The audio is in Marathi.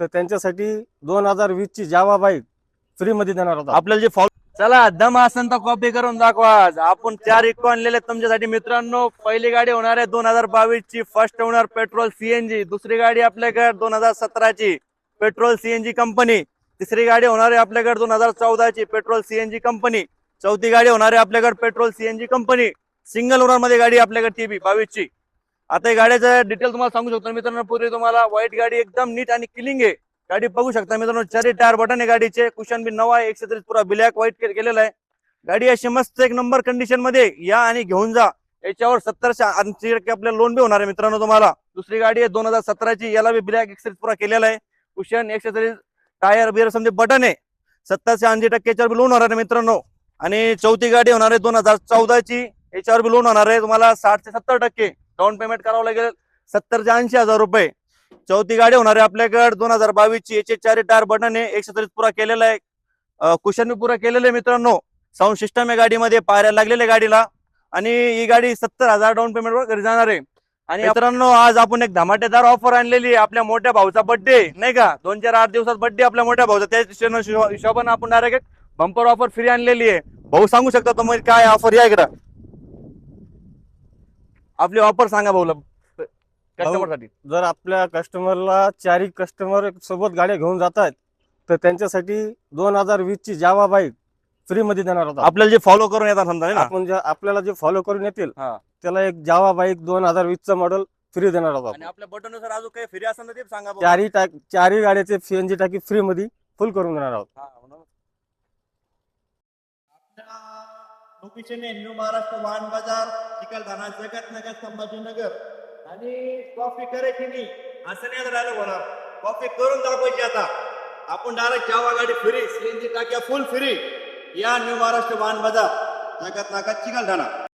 तर त्यांच्यासाठी 2020 ची जावा बाईक फ्री मध्ये देणार होता. आपल्याला जे फॉलो चला दम असेल तर कॉपी करून दाखवा. आपण 4 इको आणलेले तुमच्यासाठी मित्रांनो. पहिली गाडी होणार आहे 2022 ची फर्स्ट ओनर पेट्रोल सीएनजी. दुसरी गाडी आपल्याकडे 2017 ची पेट्रोल सीएनजी कंपनी. तिसरी गाडी होणार आहे आपल्याकडे 2014 ची पेट्रोल सीएनजी कंपनी. चौथी गाडी होणार आहे आपल्याकडे petrol CNG company. Single owner मध्ये गाडी आपल्याकडे टीबी 22 ची. आता या गाड्याचं डिटेल तुम्हाला सांगू शकतो मित्रांनो. पूर्वी तुम्हाला व्हाईट गाडी एकदम नीट आणि क्लीन आहे. गाडी बघू शकता मित्रांनो. 4 टायर बटन आहे गाडीचे. कुशन बी नवा आहे. 130 पुरा ब्लॅक व्हाईट केलेला आहे. गाडी अशी मस्त एक नंबर कंडिशन मध्ये या आणि घेऊन जा. याच्यावर 70-80% आपल्याला लोन बी होणार आहे मित्रांनो तुम्हाला. दुसरी गाडी आहे 2017 ची. याला बी ब्लॅक एक्सेसरीज पुरा केलेला आहे. कुशन एक्सेसरीज टायर बियर समजे बटन आहे. 70-80% लोन होणार आहे मित्रांनो. आणि चौथी गाडी होणार आहे 2014 ची. याच्यावर बी लोन होणार आहे तुम्हाला 60 ते 70%. डाऊन पेमेंट करावं लागेल 70 ते 80 हजार रुपये. चौथी गाडी होणार आहे आपल्याकडे 2022 ची. याचे 4 टायर बटन आहे. 130 पुरा केलेला आहे. कुशन बी पुरा केलेलं आहे मित्रांनो. साऊंड सिस्टम आहे गाडीमध्ये. पायऱ्या लागलेल्या गाडीला. आणि ही गाडी 70,000 डाऊन पेमेंट वर घरी जाणार आहे. आणि मित्रांनो आज आपण एक धमाटेदार ऑफर आणलेली आहे. आपल्या मोठ्या भाऊचा बर्थडे नाही का. 2-4-8 दिवसात बर्थडे आपल्या मोठ्या भाऊचा. त्या हिशोबाने आपण डायरेक्ट बंपर ऑफर फ्री आणलेली आहे. भाऊ सांगू शकता तुम्ही काय ऑफर या इकडं. आपली ऑफर सांगा भाऊला कस्टमर साठी. जर आपल्या कस्टमरला 4 कस्टमर सोबत गाड्या घेऊन जातात तर त्यांच्यासाठी 2020 ची जावा बाईक फ्री मध्ये देणार होता. आपल्याला जे फॉलो करून येतात समजा आपण आपल्याला जे फॉलो करून येतील त्याला एक जावा बाईक 2020 चं मॉडेल फ्री देणार होता. आणि आपल्या बटन नुसार अजून काही फ्री असेल तर ते सांगा. 4 गाड्याचे सीएनजी टाकी फ्री मध्ये फुल करून देणार आहोत. लोकेशन आहे न्यू महाराष्ट्र वाहन बाजार, चिकलठाणा, जगतनगर, संभाजीनगर. आणि कॉफी करायची नाही असं नाही राहिलं होणार. कॉफी करून दाखवायची. आता आपण डायरेक्ट जावा गाडी फ्री, सीएनजी टाक्या फुल फ्री. या न्यू महाराष्ट्र वाहन बाजार, जगतनगर, चिकलठाणा.